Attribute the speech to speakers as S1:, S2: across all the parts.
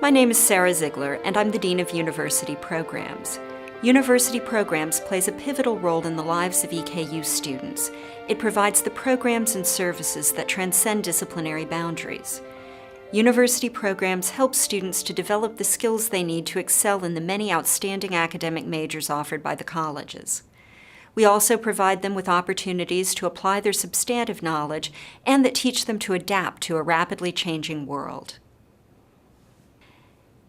S1: My name is Sarah Ziegler, and I'm the Dean of University Programs. University Programs plays a pivotal role in the lives of EKU students. It provides the programs and services that transcend disciplinary boundaries. University Programs help students to develop the skills they need to excel in the many outstanding academic majors offered by the colleges. We also provide them with opportunities to apply their substantive knowledge and that teach them to adapt to a rapidly changing world.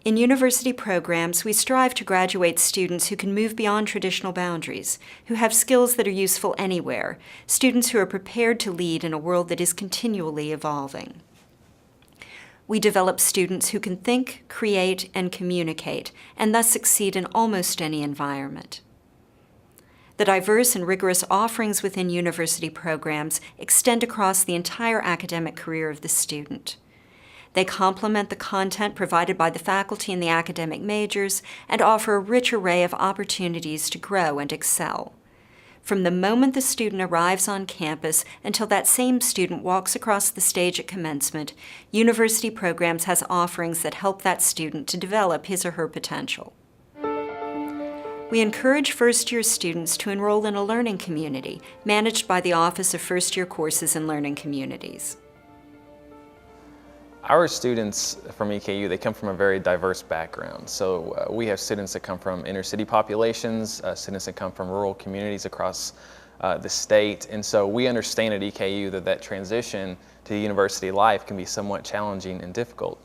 S1: In university programs, we strive to graduate students who can move beyond traditional boundaries, who have skills that are useful anywhere, students who are prepared to lead in a world that is continually evolving. We develop students who can think, create, and communicate, and thus succeed in almost any environment. The diverse and rigorous offerings within university programs extend across the entire academic career of the student. They complement the content provided by the faculty in the academic majors and offer a rich array of opportunities to grow and excel. From the moment the student arrives on campus until that same student walks across the stage at commencement, University Programs has offerings that help that student to develop his or her potential. We encourage first-year students to enroll in a learning community managed by the Office of First-Year Courses and Learning Communities.
S2: Our students from EKU, they come from a very diverse background. So we have students that come from inner city populations, students that come from rural communities across the state. And so we understand at EKU that transition to university life can be somewhat challenging and difficult.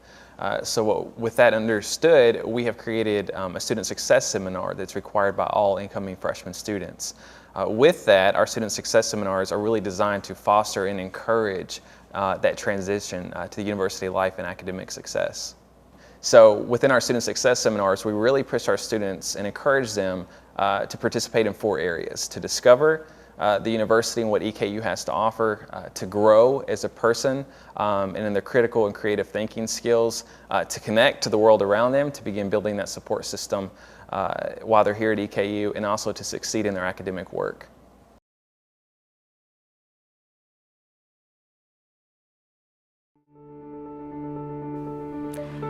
S2: With that understood, we have created a student success seminar that's required by all incoming freshman students. With that, our student success seminars are really designed to foster and encourage that transition to university life and academic success. So within our student success seminars, we really push our students and encourage them to participate in 4 areas: to discover the university and what EKU has to offer, to grow as a person and in their critical and creative thinking skills, to connect to the world around them, to begin building that support system while they're here at EKU, and also to succeed in their academic work.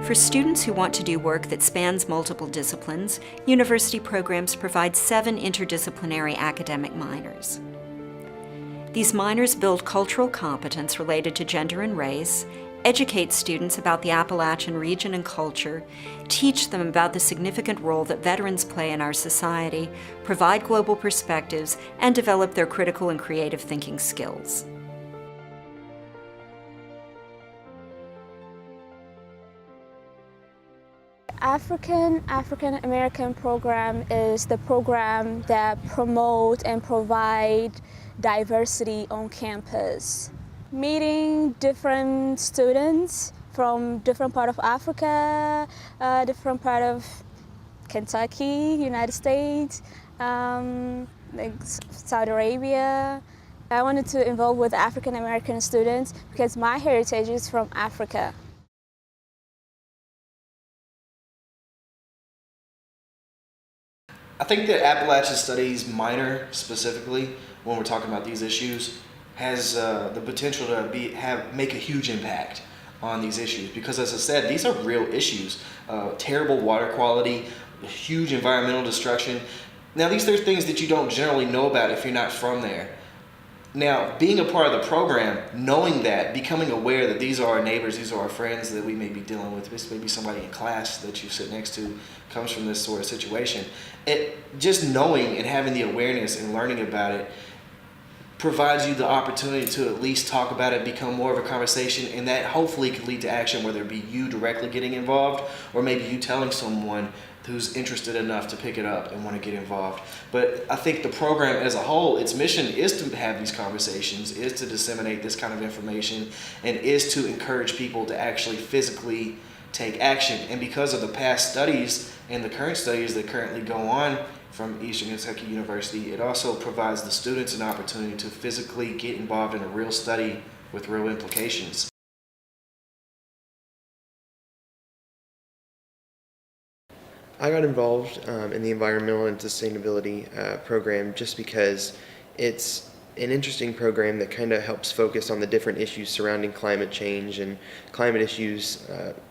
S1: For students who want to do work that spans multiple disciplines, University Programs provide 7 interdisciplinary academic minors. These minors build cultural competence related to gender and race, educate students about the Appalachian region and culture, teach them about the significant role that veterans play in our society, provide global perspectives, and develop their critical and creative thinking skills.
S3: African American program is the program that promotes and provides diversity on campus. Meeting different students from different part of Africa, different part of Kentucky, United States, like Saudi Arabia. I wanted to involve with African American students because my heritage is from Africa.
S4: I think that Appalachian Studies minor, specifically, when we're talking about these issues, has the potential to make a huge impact on these issues. Because as I said, these are real issues. Terrible water quality, huge environmental destruction. Now, these are things that you don't generally know about if you're not from there. Now, being a part of the program, knowing that, becoming aware that these are our neighbors, these are our friends that we may be dealing with, this may be somebody in class that you sit next to comes from this sort of situation. Just knowing and having the awareness and learning about it provides you the opportunity to at least talk about it, become more of a conversation, and that hopefully could lead to action, whether it be you directly getting involved or maybe you telling someone who's interested enough to pick it up and want to get involved. But I think the program as a whole, its mission is to have these conversations, is to disseminate this kind of information, and is to encourage people to actually physically take action. And because of the past studies and the current studies that currently go on from Eastern Kentucky University, it also provides the students an opportunity to physically get involved in a real study with real implications.
S5: I got involved in the environmental and sustainability program just because it's an interesting program that kind of helps focus on the different issues surrounding climate change and climate issues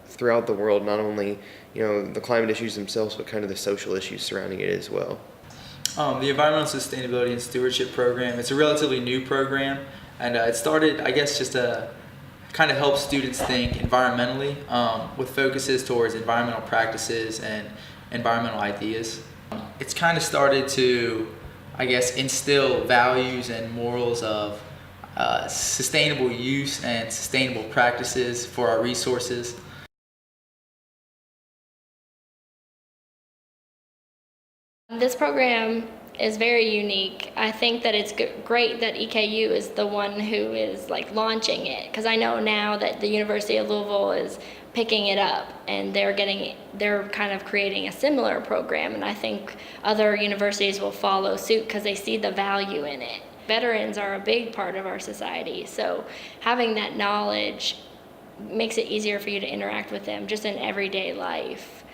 S5: throughout the world, not only the climate issues themselves, but kind of the social issues surrounding it as well.
S6: The Environmental Sustainability and Stewardship Program, it's a relatively new program, and it started, I guess, just to kind of help students think environmentally with focuses towards environmental practices and environmental ideas. It's kind of started to, I guess, instill values and morals of sustainable use and sustainable practices for our resources.
S7: This program is very unique. I think that it's great that EKU is the one who is launching it, because I know now that the University of Louisville is picking it up and they're kind of creating a similar program, and I think other universities will follow suit because they see the value in it. Veterans are a big part of our society, so having that knowledge makes it easier for you to interact with them just in everyday life.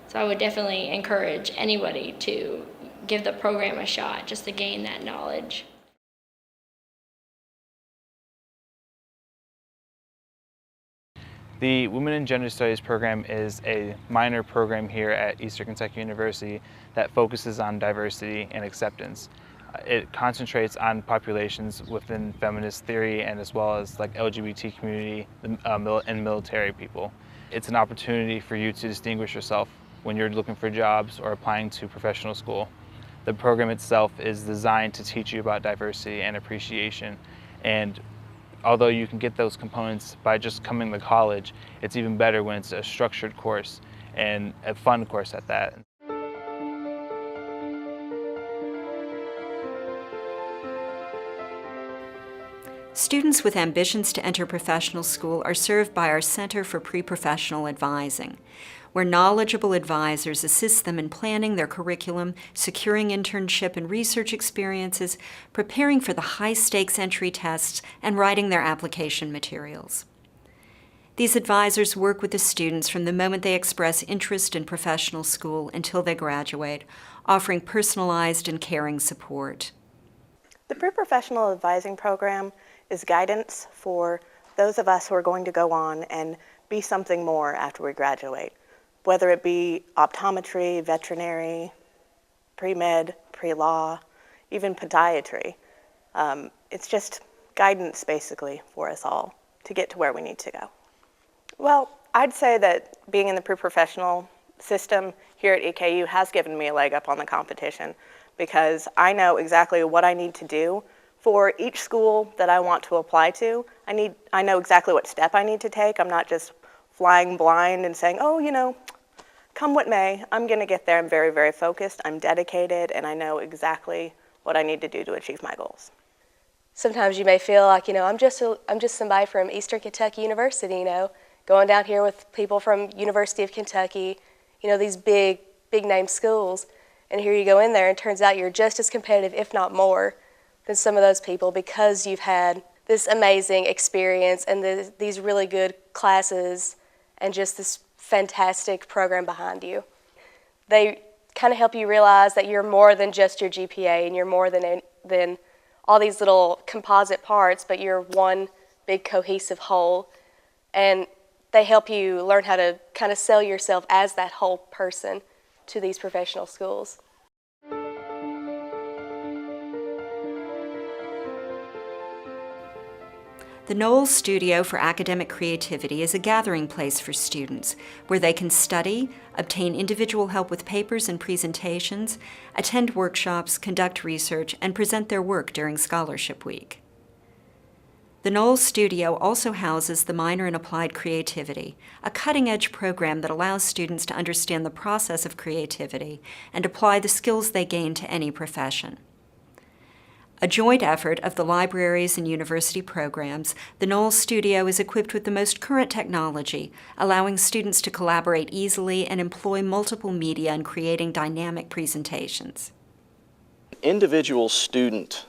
S7: So I would definitely encourage anybody to give the program a shot just to gain that knowledge.
S8: The Women and Gender Studies program is a minor program here at Eastern Kentucky University that focuses on diversity and acceptance. It concentrates on populations within feminist theory and as well as LGBT community and military people. It's an opportunity for you to distinguish yourself when you're looking for jobs or applying to professional school. The program itself is designed to teach you about diversity and appreciation, and although you can get those components by just coming to college, it's even better when it's a structured course and a fun course at that.
S1: Students with ambitions to enter professional school are served by our Center for Pre-Professional Advising, where knowledgeable advisors assist them in planning their curriculum, securing internship and research experiences, preparing for the high-stakes entry tests, and writing their application materials. These advisors work with the students from the moment they express interest in professional school until they graduate, offering personalized and caring support.
S9: The Pre-Professional Advising Program is guidance for those of us who are going to go on and be something more after we graduate, whether it be optometry, veterinary, pre-med, pre-law, even podiatry. It's just guidance basically for us all to get to where we need to go. Well, I'd say that being in the pre-professional system here at EKU has given me a leg up on the competition, because I know exactly what I need to do for each school that I want to apply to. I know exactly what step I need to take. I'm not just flying blind and saying, oh, come what may, I'm gonna get there. I'm very, very focused, I'm dedicated, and I know exactly what I need to do to achieve my goals.
S10: Sometimes you may feel like, I'm just somebody from Eastern Kentucky University, going down here with people from University of Kentucky, these big name schools. And here you go in there and it turns out you're just as competitive, if not more, than some of those people, because you've had this amazing experience and these really good classes and just this fantastic program behind you. They kind of help you realize that you're more than just your GPA and you're more than all these little composite parts, but you're one big cohesive whole. And they help you learn how to kind of sell yourself as that whole person to these professional schools.
S1: The Knowles Studio for Academic Creativity is a gathering place for students where they can study, obtain individual help with papers and presentations, attend workshops, conduct research, and present their work during Scholarship Week. The Knowles Studio also houses the Minor in Applied Creativity, a cutting-edge program that allows students to understand the process of creativity and apply the skills they gain to any profession. A joint effort of the libraries and university programs, the Knowles Studio is equipped with the most current technology, allowing students to collaborate easily and employ multiple media in creating dynamic presentations.
S11: Individual student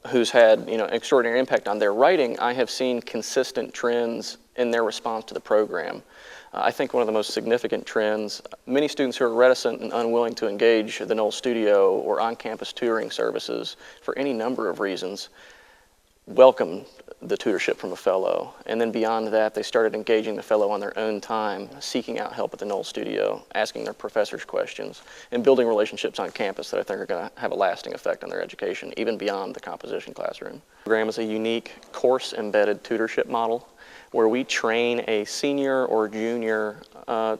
S11: who's had extraordinary impact on their writing, I have seen consistent trends in their response to the program. I think one of the most significant trends, many students who are reticent and unwilling to engage the Knoll Studio or on-campus tutoring services for any number of reasons welcomed the tutorship from a fellow. And then beyond that, they started engaging the fellow on their own time, seeking out help at the Knoll Studio, asking their professors questions, and building relationships on campus that I think are going to have a lasting effect on their education, even beyond the composition classroom. The program is a unique course-embedded tutorship model where we train a senior or junior,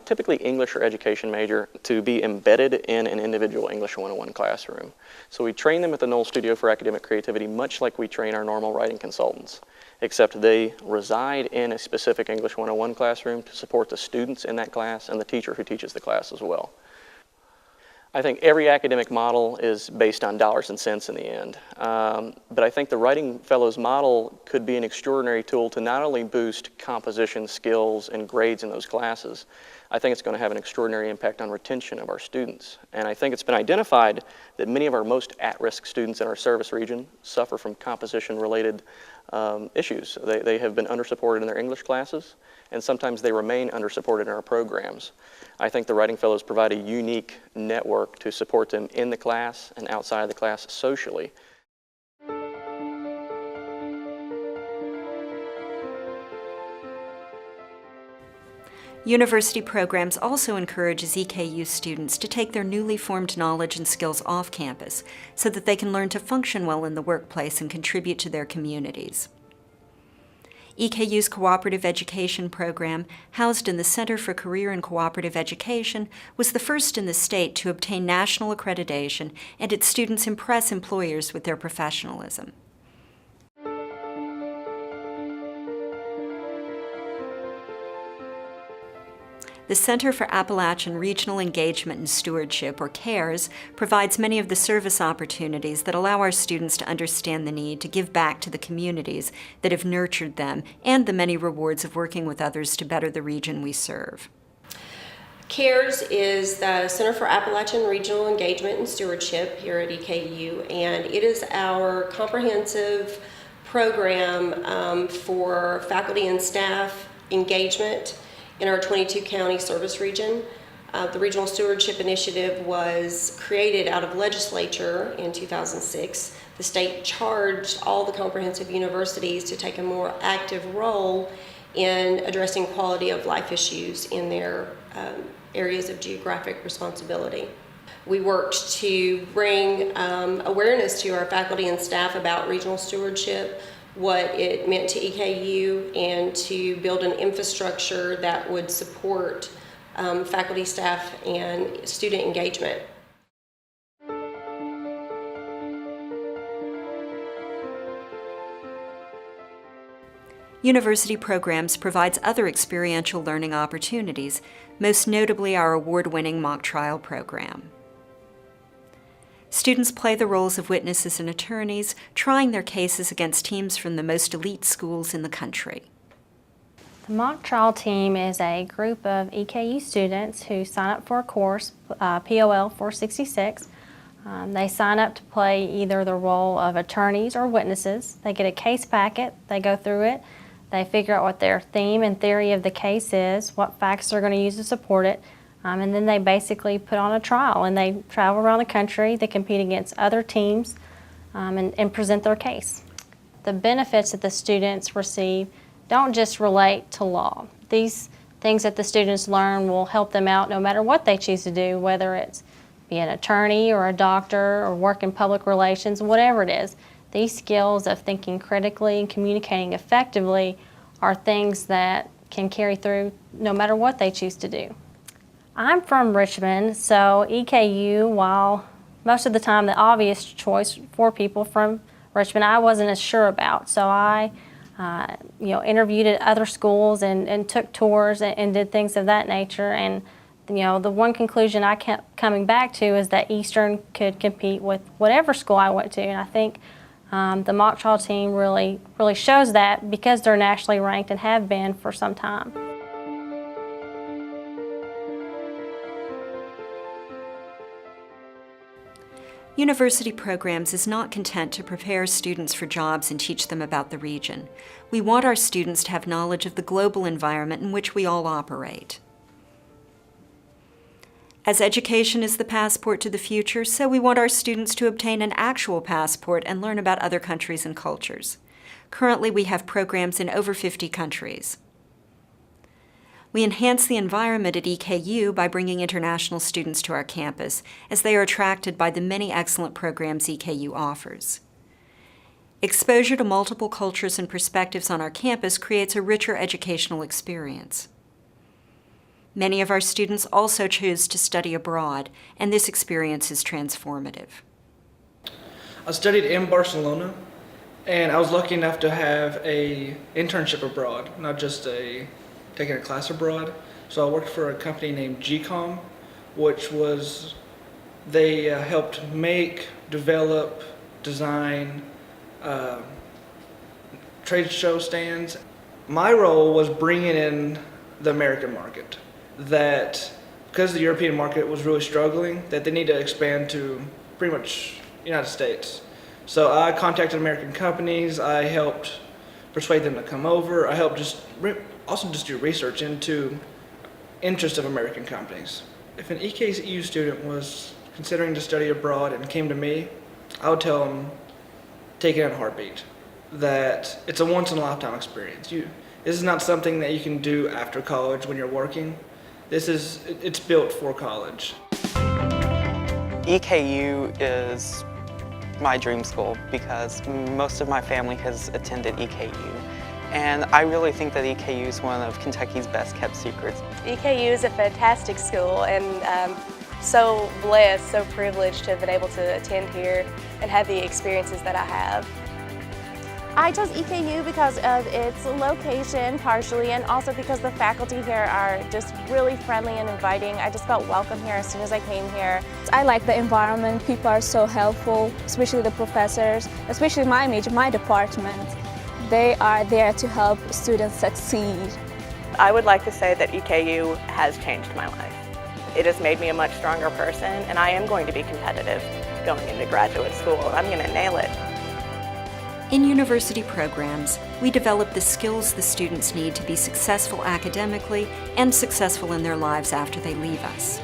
S11: typically English or education major, to be embedded in an individual English 101 classroom. So we train them at the Knoll Studio for Academic Creativity much like we train our normal writing consultants, except they reside in a specific English 101 classroom to support the students in that class and the teacher who teaches the class as well. I think every academic model is based on dollars and cents in the end. But I think the Writing Fellows model could be an extraordinary tool to not only boost composition skills and grades in those classes, I think it's going to have an extraordinary impact on retention of our students. And I think it's been identified that many of our most at-risk students in our service region suffer from composition-related issues. They have been under-supported in their English classes, and sometimes they remain under-supported in our programs. I think the Writing Fellows provide a unique network to support them in the class and outside of the class socially.
S1: University Programs also encourages EKU students to take their newly formed knowledge and skills off campus so that they can learn to function well in the workplace and contribute to their communities. EKU's Cooperative Education Program, housed in the Center for Career and Cooperative Education, was the first in the state to obtain national accreditation, and its students impress employers with their professionalism. The Center for Appalachian Regional Engagement and Stewardship, or CARES, provides many of the service opportunities that allow our students to understand the need to give back to the communities that have nurtured them and the many rewards of working with others to better the region we serve.
S12: CARES is the Center for Appalachian Regional Engagement and Stewardship here at EKU, and it is our comprehensive program for faculty and staff engagement in our 22-county service region. The Regional Stewardship Initiative was created out of legislature in 2006. The state charged all the comprehensive universities to take a more active role in addressing quality of life issues in their areas of geographic responsibility. We worked to bring awareness to our faculty and staff about regional stewardship, what it meant to EKU, and to build an infrastructure that would support faculty, staff, and student engagement.
S1: University Programs provides other experiential learning opportunities, most notably our award-winning mock trial program. Students play the roles of witnesses and attorneys, trying their cases against teams from the most elite schools in the country.
S13: The mock trial team is a group of EKU students who sign up for a course, POL 466. They sign up to play either the role of attorneys or witnesses. They get a case packet, they go through it, they figure out what their theme and theory of the case is, what facts they're going to use to support it, and then they basically put on a trial, and they travel around the country, they compete against other teams, and present their case. The benefits that the students receive don't just relate to law. These things that the students learn will help them out no matter what they choose to do, whether it's be an attorney or a doctor or work in public relations, whatever it is. These skills of thinking critically and communicating effectively are things that can carry through no matter what they choose to do. I'm from Richmond, so EKU, while most of the time the obvious choice for people from Richmond, I wasn't as sure about. So I interviewed at other schools and took tours and did things of that nature. And the one conclusion I kept coming back to is that Eastern could compete with whatever school I went to. And I think the mock trial team really shows that because they're nationally ranked and have been for some time.
S1: University Programs is not content to prepare students for jobs and teach them about the region. We want our students to have knowledge of the global environment in which we all operate. As education is the passport to the future, so we want our students to obtain an actual passport and learn about other countries and cultures. Currently, we have programs in over 50 countries. We enhance the environment at EKU by bringing international students to our campus, as they are attracted by the many excellent programs EKU offers. Exposure to multiple cultures and perspectives on our campus creates a richer educational experience. Many of our students also choose to study abroad, and this experience is transformative.
S14: I studied in Barcelona, and I was lucky enough to have an internship abroad, not just taking a class abroad. So I worked for a company named GCOM, which was, they helped make, develop, design trade show stands. My role was bringing in the American market, that because the European market was really struggling, that they need to expand to pretty much United States. So I contacted American companies, I helped persuade them to come over, I helped also do research into interest of American companies. If an EKU student was considering to study abroad and came to me, I would tell them, take it in a heartbeat, that it's a once-in-a-lifetime experience. This is not something that you can do after college when you're working. It's built for college.
S15: EKU is my dream school because most of my family has attended EKU. And I really think that EKU is one of Kentucky's best kept secrets.
S10: EKU is a fantastic school, and so blessed, so privileged to have been able to attend here and have the experiences that I have.
S16: I chose EKU because of its location partially, and also because the faculty here are just really friendly and inviting. I just felt welcome here as soon as I came here.
S3: I like the environment. People are so helpful, especially the professors, especially my major, my department. They are there to help students succeed.
S9: I would like to say that EKU has changed my life. It has made me a much stronger person, and I am going to be competitive going into graduate school. I'm going to nail it.
S1: In university programs, we develop the skills the students need to be successful academically and successful in their lives after they leave us.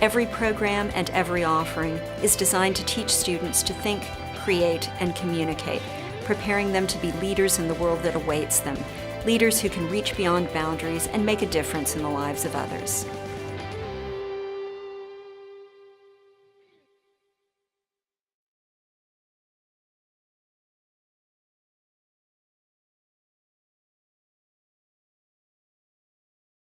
S1: Every program and every offering is designed to teach students to think, create, and communicate, preparing them to be leaders in the world that awaits them, leaders who can reach beyond boundaries and make a difference in the lives of others.